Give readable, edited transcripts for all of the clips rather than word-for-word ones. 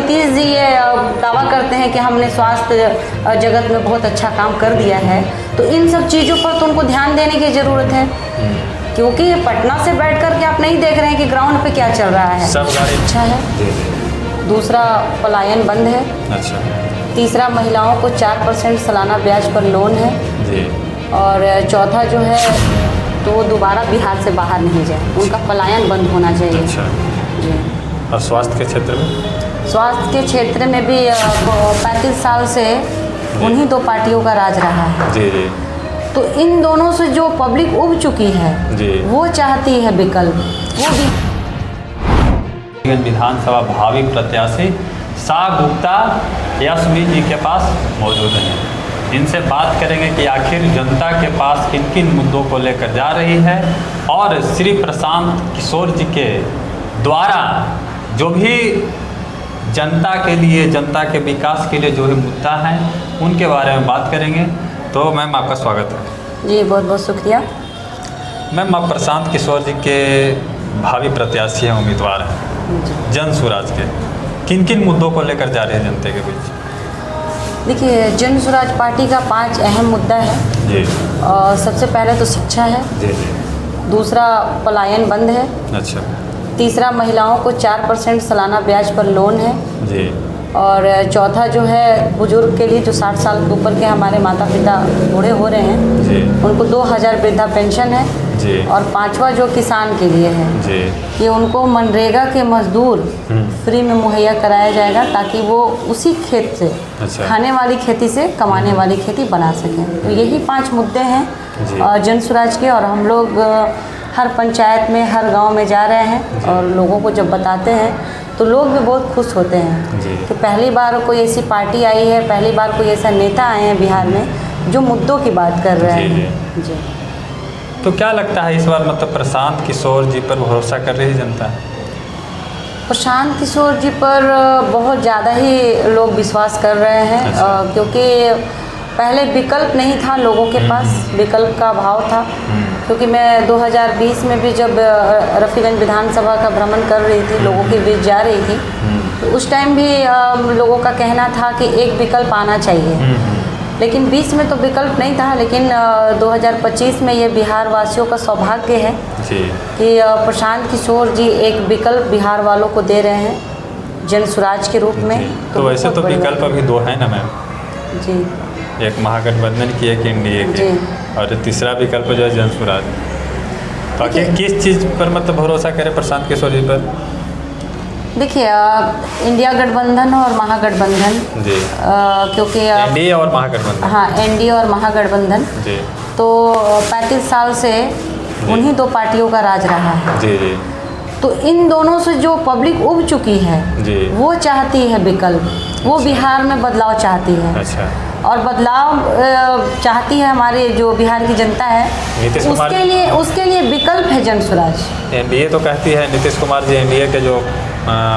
नीतीश जी ये दावा करते हैं कि हमने स्वास्थ्य जगत में बहुत अच्छा काम कर दिया है, तो इन सब चीज़ों पर तो उनको ध्यान देने की ज़रूरत है, क्योंकि पटना से बैठ कर के आप नहीं देख रहे हैं कि ग्राउंड पे क्या चल रहा है। सब गाड़ी अच्छा है। दूसरा, पलायन बंद है। अच्छा। तीसरा, महिलाओं को 4% सालाना ब्याज पर लोन है जी। और चौथा जो है तो वो दोबारा बिहार से बाहर नहीं जाए, उनका पलायन बंद होना चाहिए। अच्छा जी। और स्वास्थ्य के क्षेत्र में? स्वास्थ्य के क्षेत्र में भी 35 साल से उन्हीं दो पार्टियों का राज रहा है। जी जी। तो इन दोनों से जो पब्लिक उब चुकी है जी, वो चाहती है विकल्प। वो भी विधानसभा भावी प्रत्याशी शाह गुप्ता यास्मीन जी के पास मौजूद हैं। इनसे बात करेंगे कि आखिर जनता के पास किन किन मुद्दों को लेकर जा रही है और श्री प्रशांत किशोर जी के द्वारा जो भी जनता के लिए, जनता के विकास के लिए जो भी मुद्दा है उनके बारे में बात करेंगे। तो मैम आपका स्वागत है। जी, बहुत बहुत शुक्रिया। मैम, आप प्रशांत किशोर जी के भावी प्रत्याशी हैं, उम्मीदवार हैं जन स्वराज के। किन किन मुद्दों को लेकर जा रहे हैं जनता के बीच? देखिए, जन स्वराज पार्टी का 5 अहम मुद्दा है जी। और सबसे पहले तो शिक्षा है। जी जी। दूसरा, पलायन बंद है। अच्छा। तीसरा, महिलाओं को 4% सालाना ब्याज पर लोन है। जी। और चौथा जो है, बुजुर्ग के लिए जो 60 साल के ऊपर के हमारे माता पिता बूढ़े हो रहे हैं जी, उनको 2000 वृद्धा पेंशन है। जी। और पांचवा जो किसान के लिए है जी, कि उनको मनरेगा के मजदूर फ्री में मुहैया कराया जाएगा, ताकि वो उसी खेत से, अच्छा, खाने वाली खेती से कमाने वाली खेती बना सकें। तो यही 5 मुद्दे हैं जन स्वराज के। और हम लोग हर पंचायत में, हर गांव में जा रहे हैं और लोगों को जब बताते हैं तो लोग भी बहुत खुश होते हैं कि पहली बार कोई ऐसी पार्टी आई है, पहली बार कोई ऐसा नेता आए हैं बिहार में जो मुद्दों की बात कर रहे हैं। जी। तो क्या लगता है इस बार मतलब प्रशांत किशोर जी पर भरोसा कर रही है जनता? प्रशांत किशोर जी पर बहुत ज़्यादा ही लोग विश्वास कर रहे हैं। अच्छा। क्योंकि पहले विकल्प नहीं था लोगों के पास, विकल्प का अभाव था। क्योंकि मैं 2020 में भी जब रफ़ीगंज विधानसभा का भ्रमण कर रही थी, लोगों के बीच जा रही थी, तो उस टाइम भी लोगों का कहना था कि एक विकल्प आना चाहिए। लेकिन 20 में तो विकल्प नहीं था, लेकिन 2025 में ये बिहार वासियों का सौभाग्य है कि प्रशांत किशोर जी एक विकल्प बिहार वालों को दे रहे हैं जन स्वराज के रूप में। तो वैसे तो विकल्प अभी 2 हैं ना मैम? जी। एक महागठबंधन की, एक एनडीए की, और तीसरा विकल्प जो है जन स्वराज। तो आखिर किस चीज़ पर मतलब भरोसा करें प्रशांत किशोर जी पर? देखिए, इंडिया गठबंधन और महागठबंधन जी, क्योंकि एनडीए और महागठबंधन, हाँ, एनडीए और महागठबंधन जी, तो 35 साल से उन्हीं दो पार्टियों का राज रहा है। जी जी। तो इन दोनों से जो पब्लिक उब चुकी है जी, वो चाहती है विकल्प। वो बिहार में बदलाव चाहती है। अच्छा। और बदलाव चाहती है हमारे जो बिहार की जनता है, उसके लिए विकल्प है जन स्वराज। एनडीए तो कहती है, नीतीश कुमार जी एनडीए के जो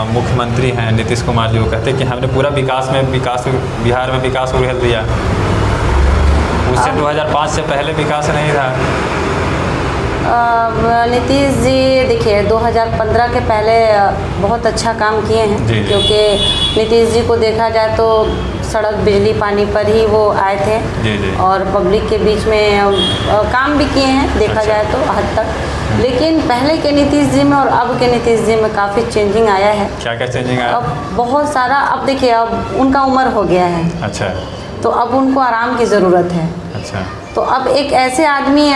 मुख्यमंत्री हैं नीतीश कुमार जी, वो कहते हैं कि हमने पूरा विकास बिहार में विकास उड़ेल दिया। उससे 2005 से पहले विकास नहीं था। नीतीश जी देखिए 2015 के पहले बहुत अच्छा काम किए हैं। क्योंकि नीतीश जी को देखा जाए तो सड़क, बिजली, पानी पर ही वो आए थे। जी। और पब्लिक के बीच में काम भी किए हैं देखा जाए तो हद तक। लेकिन पहले के नीतीश जी में और अब के नीतीश जी में काफ़ी चेंजिंग आया है। क्या क्या चेंजिंग आया? अब बहुत सारा, अब देखिए अब उनका उम्र हो गया है। अच्छा। तो अब उनको आराम की ज़रूरत है। अच्छा। तो अब एक ऐसे आदमी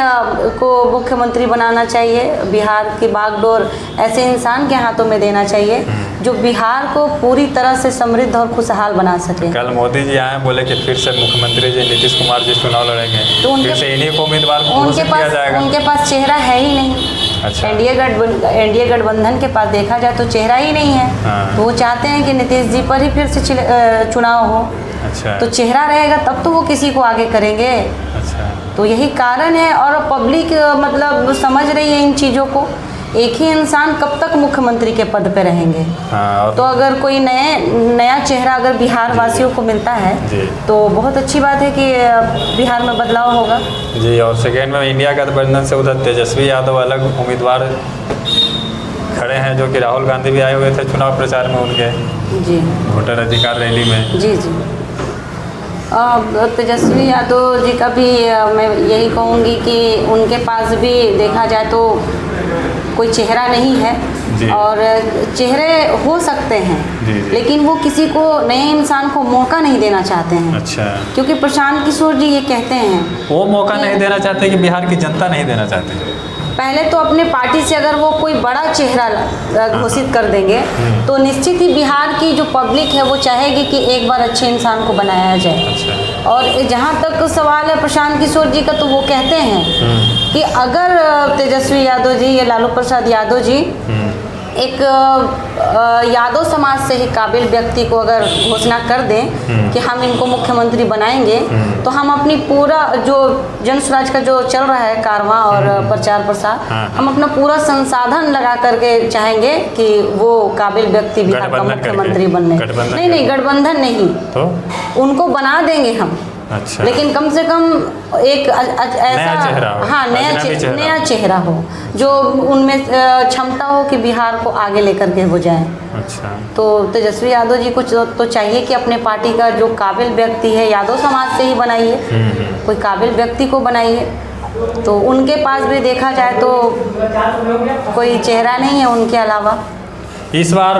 को मुख्यमंत्री बनाना चाहिए, बिहार की बागडोर ऐसे इंसान के हाथों में देना चाहिए जो बिहार को पूरी तरह से समृद्ध और खुशहाल बना सके। कल मोदी जी आए, बोले कि फिर से मुख्यमंत्री जी नीतीश कुमार जी चुनाव लड़ेंगे, तो फिर से इन्हीं को उम्मीदवार घोषित किया जाएगा। उनके पास चेहरा है ही नहीं। अच्छा। एनडीए गठबंधन के पास देखा जाए तो चेहरा ही नहीं है। हाँ। तो वो चाहते हैं कि नीतीश जी पर ही फिर से चुनाव हो। अच्छा। तो चेहरा रहेगा तब तो वो किसी को आगे करेंगे। अच्छा। तो यही कारण है। और पब्लिक मतलब समझ रही है इन चीज़ों को। एक ही इंसान कब तक मुख्यमंत्री के पद पे रहेंगे? हाँ। तो अगर कोई नया चेहरा अगर बिहार वासियों को मिलता है तो बहुत अच्छी बात है कि बिहार में बदलाव होगा। जी। और सेकेंड में इंडिया गठबंधन से उधर तेजस्वी यादव अलग उम्मीदवार खड़े हैं, जो कि राहुल गांधी भी आए हुए थे चुनाव प्रचार में उनके जी वोटर अधिकार रैली में। जी जी। तेजस्वी यादव जी का भी मैं यही कहूँगी कि उनके पास भी देखा जाए तो कोई चेहरा नहीं है जी। और चेहरे हो सकते हैं जी, जी। लेकिन वो किसी को, नए इंसान को मौका नहीं देना चाहते हैं। अच्छा, क्योंकि प्रशांत किशोर जी ये कहते हैं, वो मौका नहीं देना चाहते कि बिहार की जनता नहीं देना चाहती? पहले तो अपने पार्टी से अगर वो कोई बड़ा चेहरा घोषित कर देंगे तो निश्चित ही बिहार की जो पब्लिक है वो चाहेगी कि एक बार अच्छे इंसान को बनाया जाए। अच्छा। और जहाँ तक सवाल है प्रशांत किशोर जी का, तो वो कहते हैं कि अगर तेजस्वी यादव जी या लालू प्रसाद यादव जी एक यादव समाज से ही काबिल व्यक्ति को अगर घोषणा कर दें कि हम इनको मुख्यमंत्री बनाएंगे, तो हम अपनी पूरा जो जन स्वराज का जो चल रहा है कारवां और प्रचार प्रसार, हम अपना पूरा संसाधन लगा करके चाहेंगे कि वो काबिल व्यक्ति बिहार का मुख्यमंत्री बनने। नहीं, गठबंधन नहीं, तो उनको बना देंगे हम। अच्छा। लेकिन कम से कम एक ऐसा चेहरा हो, हाँ नया चेहरा हो जो उनमें क्षमता हो कि बिहार को आगे लेकर के हो जाए। अच्छा। तो तेजस्वी यादव जी को तो चाहिए कि अपने पार्टी का जो काबिल व्यक्ति है यादव समाज से ही बनाइए, कोई काबिल व्यक्ति को बनाइए। तो उनके पास भी देखा जाए तो कोई चेहरा नहीं है उनके अलावा। इस बार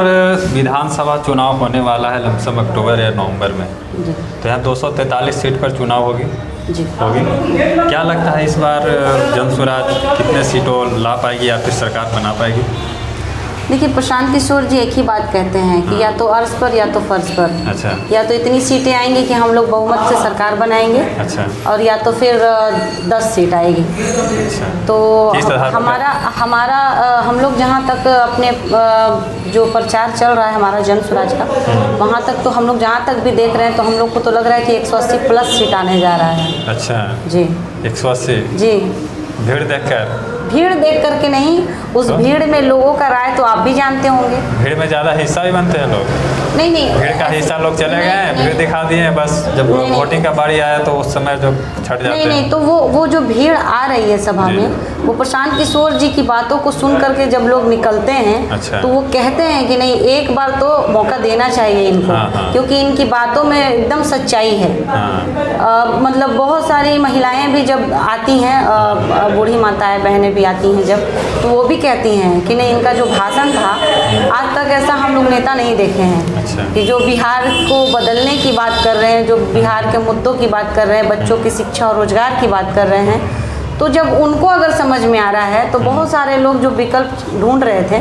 विधानसभा चुनाव होने वाला है लमसम अक्टूबर या नवंबर में जी। तो यहाँ 243 सीट पर चुनाव होगी जी। क्या लगता है इस बार जन स्वराज कितने सीटों ला पाएगी या फिर सरकार बना पाएगी? देखिए, प्रशांत किशोर जी एक ही बात कहते हैं कि या तो अर्ज पर या तो फर्ज पर। अच्छा। या तो इतनी सीटें आएंगी कि हम लोग बहुमत से सरकार बनाएंगे। अच्छा। और या तो फिर 10 सीट आएगी। अच्छा। तो हमारा हम लोग जहाँ तक अपने जो प्रचार चल रहा है हमारा जन स्वराज का, वहाँ तक तो हम लोग जहाँ तक भी देख रहे हैं तो हम लोग को तो लग रहा है कि 180 प्लस सीट आने जा रहा है। अच्छा जी। 180 जी। भीड़ देख करके नहीं, उस भीड़ में लोगों का राय तो आप भी जानते होंगे। भीड़ में ज़्यादा हिस्सा भी बनते हैं लोग। नहीं, भीड़ का हिस्सा लोग चले गए हैं, भीड़ दिखा दिए, बस जब वोटिंग का बारी आया तो उस समय जो छट जाते हैं। नहीं, तो वो जो भीड़ आ रही है सभा में, वो प्रशांत किशोर जी की बातों को सुन करके जब लोग निकलते हैं। अच्छा। तो वो कहते हैं कि नहीं, एक बार तो मौका देना चाहिए इनको। हाँ। क्योंकि इनकी बातों में एकदम सच्चाई है। हाँ। मतलब बहुत सारी महिलाएं भी जब आती हैं, बूढ़ी माताएं बहनें भी आती हैं जब, तो वो भी कहती हैं कि नहीं, इनका जो भाषण था आज तक ऐसा हम लोग नेता नहीं देखे हैं। अच्छा। कि जो बिहार को बदलने की बात कर रहे हैं, जो बिहार के मुद्दों की बात कर रहे हैं, बच्चों की शिक्षा और रोजगार की बात कर रहे हैं, तो जब उनको अगर समझ में आ रहा है तो बहुत सारे लोग जो विकल्प ढूंढ रहे थे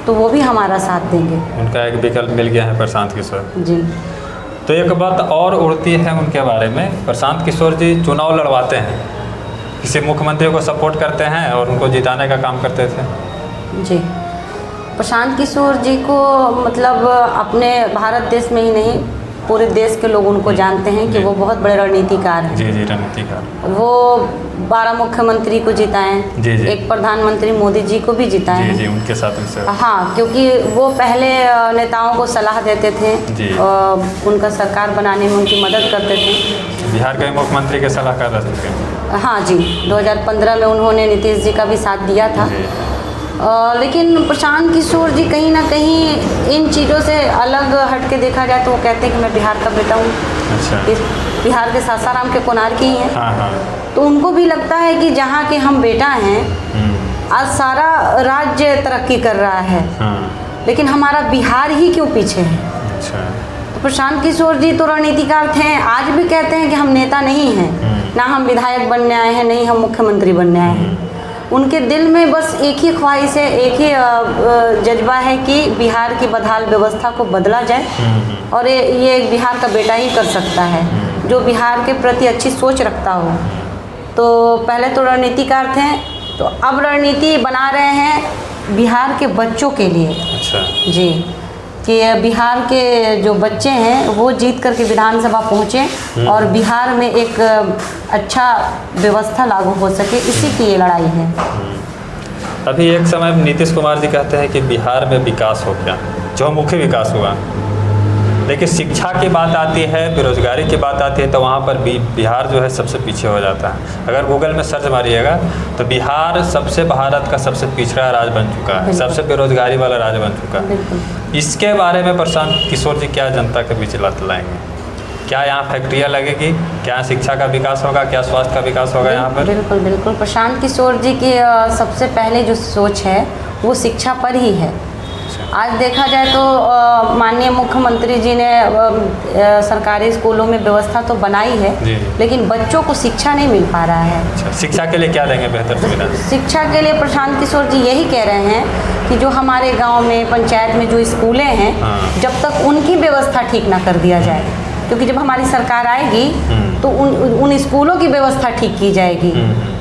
तो वो भी हमारा साथ देंगे। उनका एक विकल्प मिल गया है प्रशांत किशोर जी। तो एक बात और उड़ती है उनके बारे में, प्रशांत किशोर जी चुनाव लड़वाते हैं, किसी मुख्यमंत्री को सपोर्ट करते हैं और उनको जिताने का काम करते थे। जी। प्रशांत किशोर जी को मतलब अपने भारत देश में ही नहीं, पूरे देश के लोग उनको जानते हैं कि वो बहुत बड़े रणनीतिकार हैं। जी, रणनीतिकार। वो 12 मुख्यमंत्री को जिताएं। जी। एक प्रधानमंत्री मोदी जी को भी जिताएं। जी, उनके साथ में। हाँ, क्योंकि वो पहले नेताओं को सलाह देते थे जी। उनका सरकार बनाने में उनकी मदद करते थे। बिहार के मुख्यमंत्री के सलाहकार रह चुके हैं। हाँ जी, 2015 में उन्होंने नीतीश जी का भी साथ दिया था। लेकिन प्रशांत किशोर जी कहीं ना कहीं इन चीज़ों से अलग हट के देखा जाए तो वो कहते हैं कि मैं बिहार का बेटा हूँ। अच्छा। बिहार के सासाराम के कोनार की ही हैं। हाँ। तो उनको भी लगता है कि जहाँ के हम बेटा हैं, आज सारा राज्य तरक्की कर रहा है। हाँ। लेकिन हमारा बिहार ही क्यों पीछे है। अच्छा। तो प्रशांत किशोर जी तो रणनीतिकार थे, आज भी कहते हैं कि हम नेता नहीं हैं, ना हम विधायक बनने आए हैं, नहीं हम मुख्यमंत्री बनने आए हैं। उनके दिल में बस एक ही ख्वाहिश है, एक ही जज्बा है कि बिहार की बदहाल व्यवस्था को बदला जाए। और ये बिहार का बेटा ही कर सकता है जो बिहार के प्रति अच्छी सोच रखता हो। तो पहले तो रणनीतिकार थे, तो अब रणनीति बना रहे हैं बिहार के बच्चों के लिए। अच्छा। जी, कि बिहार के जो बच्चे हैं वो जीत करके विधानसभा पहुँचे और बिहार में एक अच्छा व्यवस्था लागू हो सके, इसी की ये लड़ाई है। अभी एक समय नीतीश कुमार जी कहते हैं कि बिहार में विकास हो गया, चहुमुखी विकास हुआ, लेकिन शिक्षा की बात आती है, बेरोजगारी की बात आती है, तो वहाँ पर बिहार जो है सबसे पीछे हो जाता है। अगर गूगल में सर्च मारिएगा तो बिहार सबसे भारत का सबसे पिछड़ा राज्य बन चुका है, सबसे बेरोजगारी वाला राज्य बन चुका है। इसके बारे में प्रशांत किशोर जी क्या जनता के बीच लाएंगे? क्या यहाँ फैक्ट्रियाँ लगेगी? क्या शिक्षा का विकास होगा? क्या स्वास्थ्य का विकास होगा यहाँ पर? बिल्कुल बिल्कुल। प्रशांत किशोर जी की सबसे पहले जो सोच है वो शिक्षा पर ही है। आज देखा जाए तो माननीय मुख्यमंत्री जी ने सरकारी स्कूलों में व्यवस्था तो बनाई है, लेकिन बच्चों को शिक्षा नहीं मिल पा रहा है। अच्छा, शिक्षा के लिए क्या देंगे बेहतर सुविधा? शिक्षा के लिए प्रशांत किशोर जी यही कह रहे हैं कि जो हमारे गांव में पंचायत में जो स्कूलें हैं, जब तक उनकी व्यवस्था ठीक ना कर दिया जाए, क्योंकि जब हमारी सरकार आएगी तो उन स्कूलों की व्यवस्था ठीक की जाएगी,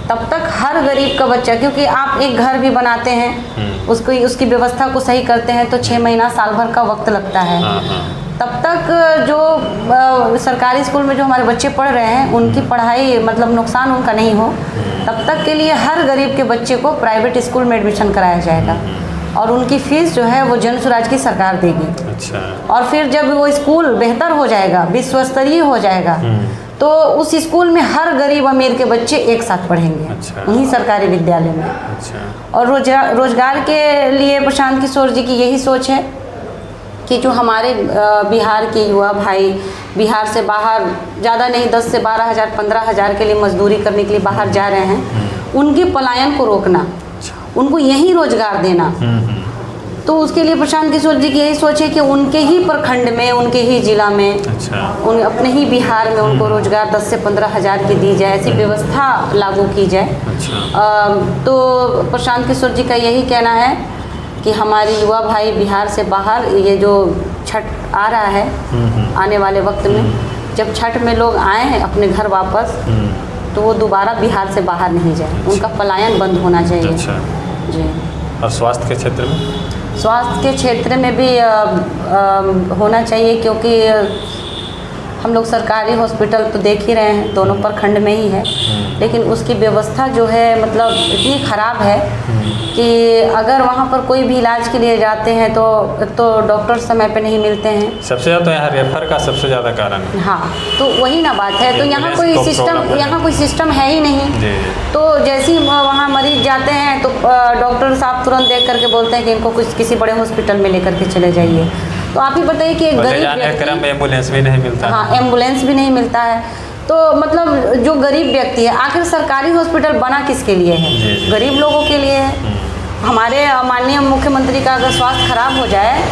तब तक हर गरीब का बच्चा, क्योंकि आप एक घर भी बनाते हैं उसकी व्यवस्था को सही करते हैं तो 6 महीना साल भर का वक्त लगता है। तब तक जो सरकारी स्कूल में जो हमारे बच्चे पढ़ रहे हैं उनकी पढ़ाई मतलब नुकसान उनका नहीं हो, तब तक के लिए हर गरीब के बच्चे को प्राइवेट स्कूल में एडमिशन कराया जाएगा और उनकी फीस जो है वो जन स्वराज की सरकार देगी। अच्छा। और फिर जब वो स्कूल बेहतर हो जाएगा, विश्व स्तरीय हो जाएगा, तो उस स्कूल में हर गरीब अमीर के बच्चे एक साथ पढ़ेंगे। अच्छा। उन्हीं सरकारी विद्यालय में। अच्छा। और रोजगार के लिए प्रशांत किशोर जी की यही सोच है कि जो हमारे बिहार के युवा भाई बिहार से बाहर ज़्यादा नहीं 10 से 12 हज़ार 15 हज़ार के लिए मजदूरी करने के लिए बाहर जा रहे हैं, उनके पलायन को रोकना, उनको यहीं रोजगार देना। तो उसके लिए प्रशांत किशोर जी की यही सोच है कि उनके ही प्रखंड में, उनके ही जिला में, उन अपने ही बिहार में उनको रोजगार 10 से 15 हज़ार की दी जाए, ऐसी व्यवस्था लागू की जाए। तो प्रशांत किशोर जी का यही कहना है कि हमारे युवा भाई बिहार से बाहर, ये जो छठ आ रहा है आने वाले वक्त में, जब छठ में लोग आए हैं अपने घर वापस, तो वो दोबारा बिहार से बाहर नहीं जाए, उनका पलायन बंद होना चाहिए। अच्छा। जी। और स्वास्थ्य के क्षेत्र में? स्वास्थ्य के क्षेत्र में भी होना चाहिए, क्योंकि हम लोग सरकारी हॉस्पिटल तो देख ही रहे हैं, दोनों प्रखंड में ही है, लेकिन उसकी व्यवस्था जो है मतलब इतनी ख़राब है कि अगर वहाँ पर कोई भी इलाज के लिए जाते हैं तो एक तो डॉक्टर समय पे नहीं मिलते हैं। सबसे ज़्यादा तो यहाँ रेफर का सबसे ज़्यादा कारण है। हाँ, तो वही ना बात है। तो यहाँ कोई सिस्टम है ही नहीं। तो जैसे ही वहाँ मरीज जाते हैं तो डॉक्टर साहब तुरंत देख करके बोलते हैं कि इनको किसी बड़े हॉस्पिटल में लेकर के चले जाइए। तो आप ही बताइए कि एक गरीब क्रम में एम्बुलेंस भी नहीं मिलता। हाँ, एम्बुलेंस भी नहीं मिलता है। तो मतलब जो गरीब व्यक्ति है, आखिर सरकारी हॉस्पिटल बना किसके लिए है? गरीब लोगों के लिए है। हमारे माननीय मुख्यमंत्री का अगर स्वास्थ्य खराब हो जाए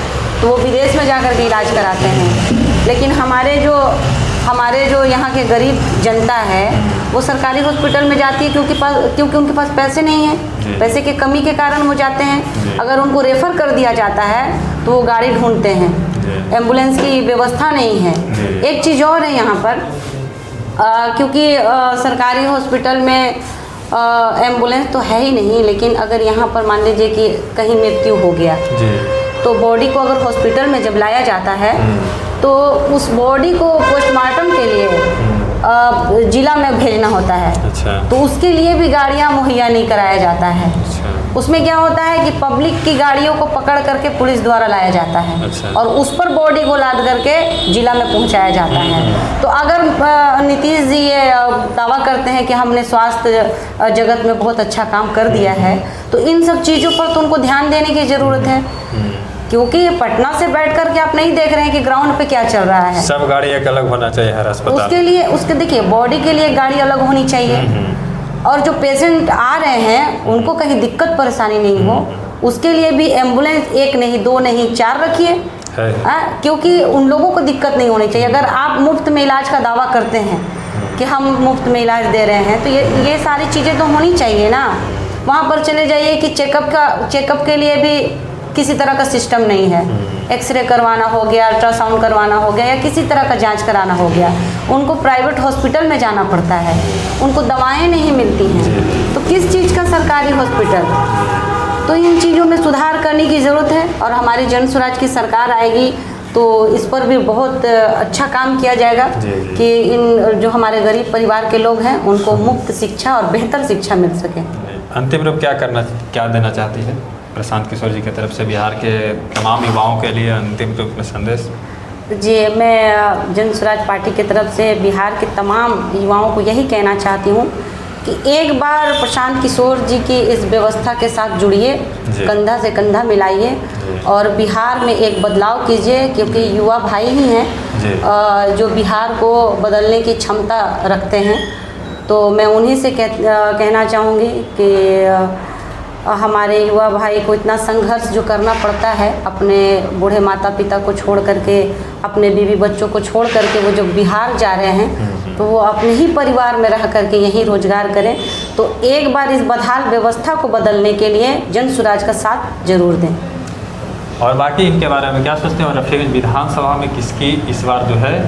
तो वो विदेश में जाकर के इलाज कराते हैं, लेकिन हमारे जो यहाँ के गरीब जनता है वो सरकारी हॉस्पिटल में जाती है क्योंकि उनके पास पैसे नहीं हैं, पैसे की कमी के कारण वो जाते हैं। अगर उनको रेफ़र कर दिया जाता है तो वो गाड़ी ढूंढते हैं, एम्बुलेंस की व्यवस्था नहीं है। एक चीज़ और है यहाँ पर, क्योंकि सरकारी हॉस्पिटल में एम्बुलेंस तो है ही नहीं, लेकिन अगर यहाँ पर मान लीजिए कि कहीं मृत्यु हो गया तो बॉडी को अगर हॉस्पिटल में जब लाया जाता है तो उस बॉडी को पोस्टमार्टम के लिए जिला में भेजना होता है। अच्छा। तो उसके लिए भी गाड़ियाँ मुहैया नहीं कराया जाता है। अच्छा। उसमें क्या होता है कि पब्लिक की गाड़ियों को पकड़ करके पुलिस द्वारा लाया जाता है। अच्छा। और उस पर बॉडी को लाद करके जिला में पहुंचाया जाता है। तो अगर नीतीश जी ये दावा करते हैं कि हमने स्वास्थ्य जगत में बहुत अच्छा काम कर दिया है, तो इन सब चीज़ों पर तो उनको ध्यान देने की ज़रूरत है, क्योंकि पटना से बैठ कर के आप नहीं देख रहे हैं कि ग्राउंड पे क्या चल रहा है। सब गाड़ी एक अलग होना चाहिए हर अस्पताल। उसके देखिए बॉडी के लिए गाड़ी अलग होनी चाहिए, और जो पेशेंट आ रहे हैं उनको कहीं दिक्कत परेशानी नहीं हो, उसके लिए भी एम्बुलेंस 1 नहीं 2 नहीं 4 रखिए, क्योंकि उन लोगों को दिक्कत नहीं होनी चाहिए। अगर आप मुफ्त में इलाज का दावा करते हैं कि हम मुफ्त में इलाज दे रहे हैं, तो ये सारी चीज़ें तो होनी चाहिए ना। वहाँ पर चले जाइए कि चेकअप के लिए भी किसी तरह का सिस्टम नहीं है। एक्सरे करवाना हो गया, अल्ट्रासाउंड करवाना हो गया, या किसी तरह का जांच कराना हो गया, उनको प्राइवेट हॉस्पिटल में जाना पड़ता है, उनको दवाएं नहीं मिलती हैं। तो किस चीज़ का सरकारी हॉस्पिटल? तो इन चीज़ों में सुधार करने की ज़रूरत है, और हमारी जन स्वराज की सरकार आएगी तो इस पर भी बहुत अच्छा काम किया जाएगा कि इन जो हमारे गरीब परिवार के लोग हैं उनको मुफ्त शिक्षा और बेहतर शिक्षा मिल सके। अंतिम रूप क्या देना चाहती है प्रशांत किशोर जी की तरफ से बिहार के तमाम युवाओं के लिए अंतिम रूप में संदेश? जी, मैं जन स्वराज पार्टी की तरफ से बिहार के तमाम युवाओं को यही कहना चाहती हूँ कि एक बार प्रशांत किशोर जी की इस व्यवस्था के साथ जुड़िए, कंधा से कंधा मिलाइए और बिहार में एक बदलाव कीजिए, क्योंकि युवा भाई ही हैं जो बिहार को बदलने की क्षमता रखते हैं। तो मैं उन्हीं से कहना चाहूँगी कि हमारे युवा भाई को इतना संघर्ष जो करना पड़ता है, अपने बूढ़े माता पिता को छोड़ करके, अपने बीवी बच्चों को छोड़ करके वो जो बिहार जा रहे हैं, तो वो अपने ही परिवार में रह करके यहीं रोजगार करें। तो एक बार इस बदहाल व्यवस्था को बदलने के लिए जन स्वराज का साथ जरूर दें। और बाकी इनके बारे में क्या सोचते हैं? रफीगंज विधानसभा में किसकी इस बार जो है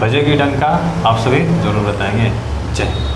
बजेगी डंका, आप सभी जरूर बताएंगे। जय